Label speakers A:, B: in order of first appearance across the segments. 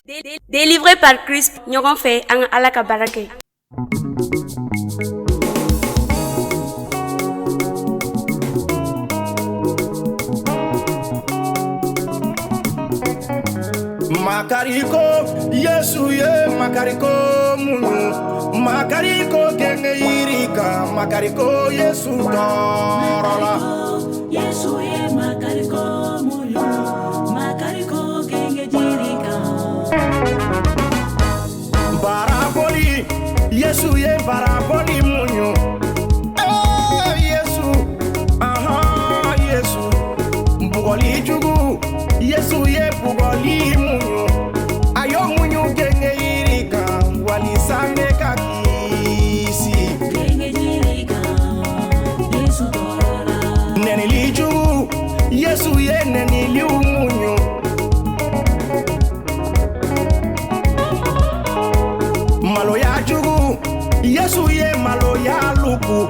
A: Délivré par Christ, ɲɔgɔn fɛ an ka Ala ka baara kɛ.
B: Makariko, Yesu ye makariko munu. Makariko genge irika, makariko Yesu torola.
C: Yesu ye makariko munu. Makariko genge irika.
B: Baraboli, Yesu ye baraboli munu. Yesu, aha Yesu. Bugoli jugu, Yesu ye bugoli munu. Ayo munu genge irika, wali sane kakisi.
C: Genge irika, Yesu torola.
B: Nenili jugu, Yesu ye nenili munu. Malo ya jugu, Yesu ye malo ya luku.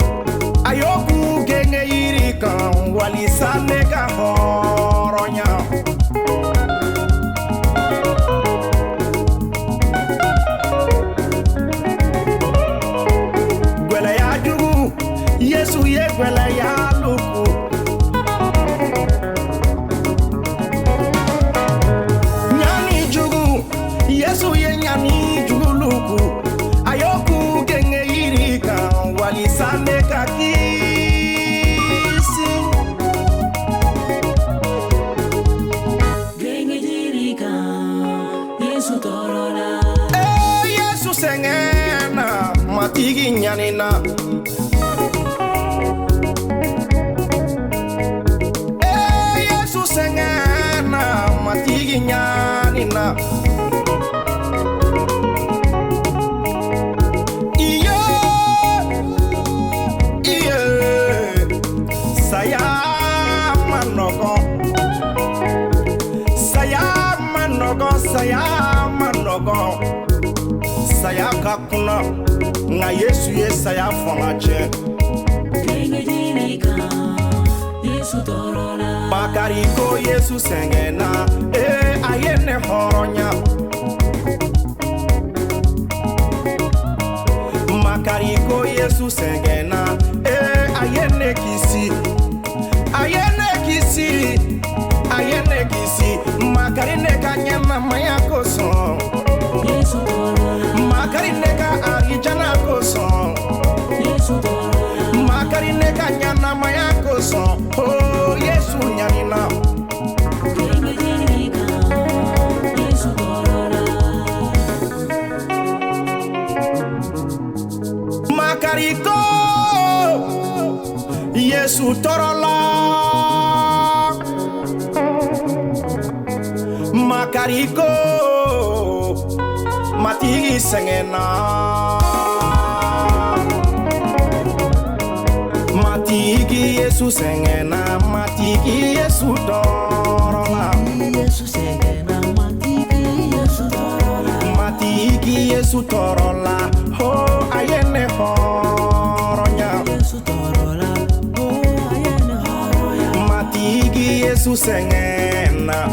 B: Ayoku genge irika, wali sane ka horonya. Gwele ya jugu, Yesu ye gwele ya luku. Nyani jugu, Yesu ye nyani jugu luku. Ayoku genge irika, wali sane ka kisi.
C: Genge irika, Yesu torola.
B: Yesu sengena, matigi nyanina. Yesu sengena, matigi nyanina. Saya manogo, saya kakuna, nga Yesu ye saya fongache.
C: Genge irika, Yesu torola.
B: Makariko Yesu sengena, ayene horonya. Makariko Yesu sengena, ayene kisi, ayene kisi, ayene kisi. Makarine kanyama maya koson.
C: Yesu torola.
B: Makarine ka arijana koson.
C: Yesu torola.
B: Makarine kanyana maya koson. Oh Yesu nyanina.
C: Genge irika, Yesu torola.
B: Makariko Yesu torola. Makariko matigi sengena. Matigi Yesu sengena, matigi Yesu torola.
C: Yesu sengena, matigi Yesu torola.
B: Matigi Yesu torola. Oh ayene horonya.
C: Yesu torola. Oh ayene horoya.
B: Matigi Yesu sengena.